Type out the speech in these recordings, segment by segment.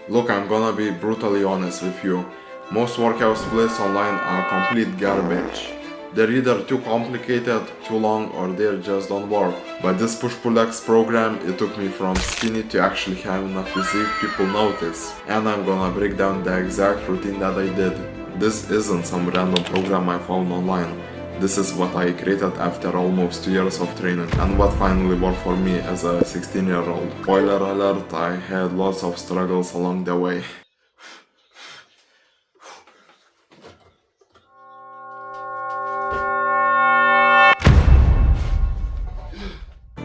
Look, I'm gonna be brutally honest with you. Most workout splits online are complete garbage. They're either too complicated, too long, or they just don't work. But this push-pull-legs program, it took me from skinny to actually having a physique people notice. And I'm gonna break down the exact routine that I did. This isn't some random program I found online. This is what I created after almost 2 years of training and what finally worked for me as a 16-year-old. Spoiler alert, I had lots of struggles along the way.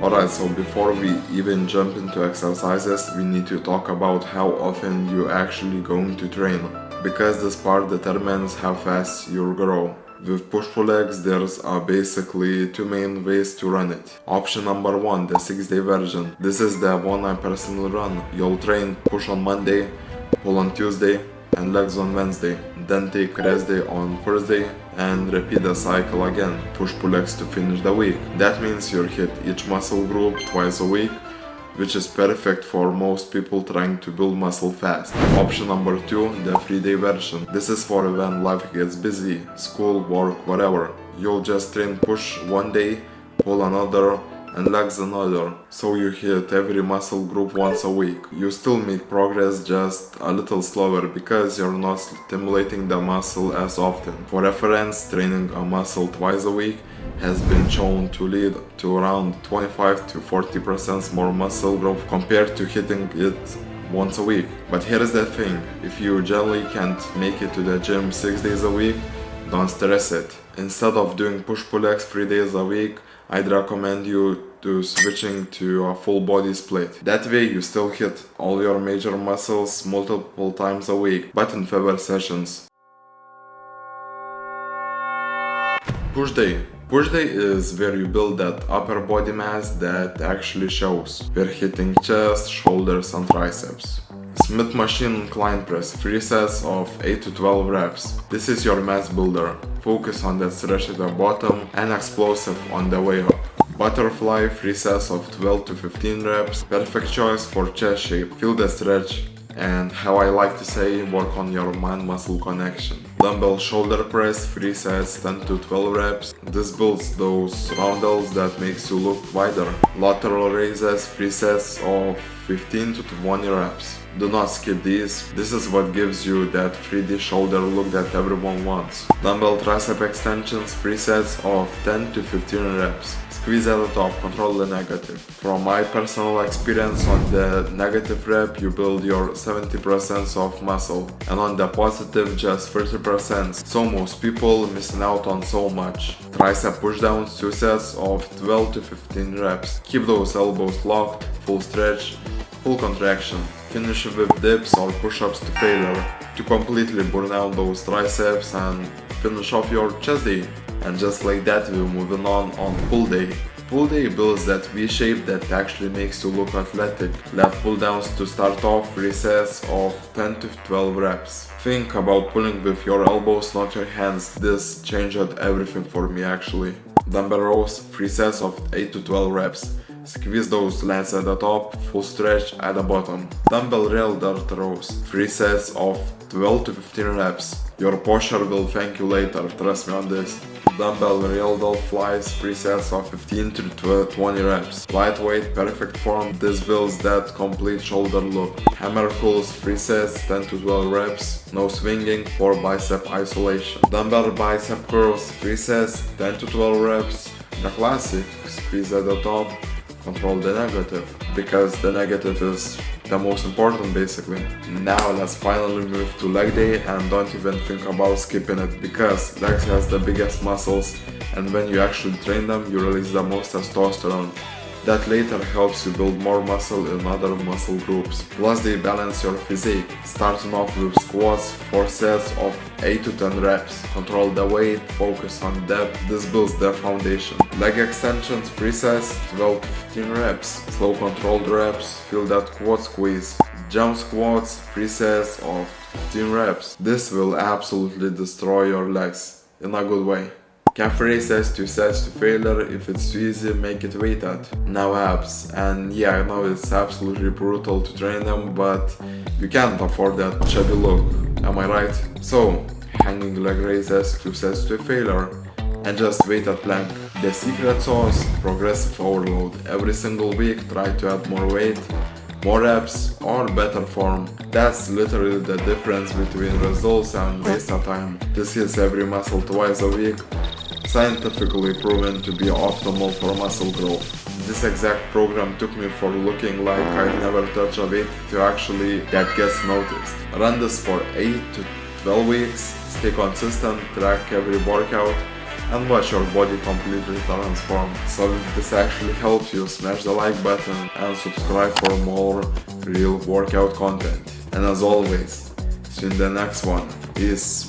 Alright, so before we even jump into exercises, we need to talk about how often you're actually going to train, because this part determines how fast you'll grow. With push-pull legs, there's basically two main ways to run it. Option number one, the 6-day version. This is the one I personally run. You'll train push on Monday, pull on Tuesday, and legs on Wednesday. Then take rest day on Thursday and repeat the cycle again. Push-pull legs to finish the week. That means you'll hit each muscle group twice a week, which is perfect for most people trying to build muscle fast. Option number two, the 3-day version. This is for when life gets busy, school, work, whatever. You'll just train push one day, pull another, and legs another. So you hit every muscle group once a week. You still make progress, just a little slower because you're not stimulating the muscle as often. For reference, training a muscle twice a week has been shown to lead to around 25 to 40% more muscle growth compared to hitting it once a week. But here's the thing, if you generally can't make it to the gym 6 days a week, don't stress it. Instead of doing push-pull legs 3 days a week, I'd recommend you to switching to a full body split. That way you still hit all your major muscles multiple times a week, but in fewer sessions. Push day. Push day is where you build that upper body mass that actually shows. We're hitting chest, shoulders and triceps. Smith machine incline press, 3 sets of 8 to 12 reps. This is your mass builder. Focus on that stretch at the bottom and explosive on the way up. Butterfly, 3 sets of 12 to 15 reps. Perfect choice for chest shape. Feel the stretch and, how I like to say, work on your mind-muscle connection. Dumbbell shoulder press, 3 sets, 10 to 12 reps. This builds those roundels that makes you look wider. Lateral raises, 3 sets of 15 to 20 reps. Do not skip these. This is what gives you that 3D shoulder look that everyone wants. Dumbbell tricep extensions, 3 sets of 10 to 15 reps. Squeeze at the top, control the negative. From my personal experience, on the negative rep you build your 70% of muscle, and on the positive just 30%, so most people missing out on so much. Tricep pushdowns, 2 sets of 12 to 15 reps. Keep those elbows locked, full stretch, full contraction. Finish with dips or push-ups to failure to completely burn out those triceps and finish off your chest day. And just like that, we're moving on pull day. Pull day builds that V shape that actually makes you look athletic. Left pull downs to start off, 3 sets of 10 to 12 reps. Think about pulling with your elbows, not your hands. This changed everything for me actually. Dumbbell rows, 3 sets of 8 to 12 reps. Squeeze those lats at the top, full stretch at the bottom. Dumbbell rail dart rows, 3 sets of 12 to 15 reps. Your posture will thank you later, trust me on this. Dumbbell rail dart flies, 3 sets of 15 to 20 reps. Lightweight, perfect form, this builds that complete shoulder look. Hammer pulls, 3 sets, 10 to 12 reps. No swinging for bicep isolation. Dumbbell bicep curls, 3 sets, 10 to 12 reps. The classic, squeeze at the top, control the negative, because the negative is the most important basically. Now let's finally move to leg day, and don't even think about skipping it, because legs has the biggest muscles, and when you actually train them you release the most testosterone. That later helps you build more muscle in other muscle groups. Plus they balance your physique, starting off with squats, 4 sets of 8 to 10 reps. Control the weight, focus on depth, this builds the foundation. Leg extensions, 3 sets, 12 to 15 reps. Slow controlled reps, feel that quad squeeze. Jump squats, 3 sets of 15 reps. This will absolutely destroy your legs, in a good way. Calf raises, 2 sets to failure. If it's too easy, make it weighted. Now abs, and yeah, I know it's absolutely brutal to train them, but you can't afford that chubby look, am I right? So, hanging leg raises, 2 sets to failure, and just weighted plank. The secret sauce, progressive overload. Every single week try to add more weight, more reps, or better form. That's literally the difference between results and wasted time. This hits every muscle twice a week, scientifically proven to be optimal for muscle growth. This exact program took me from looking like I'd never touch a weight to actually that gets noticed. Run this for 8 to 12 weeks, stay consistent, track every workout, and watch your body completely transform. So if this actually helps you, smash the like button and subscribe for more real workout content. And as always, see you in the next one. Peace.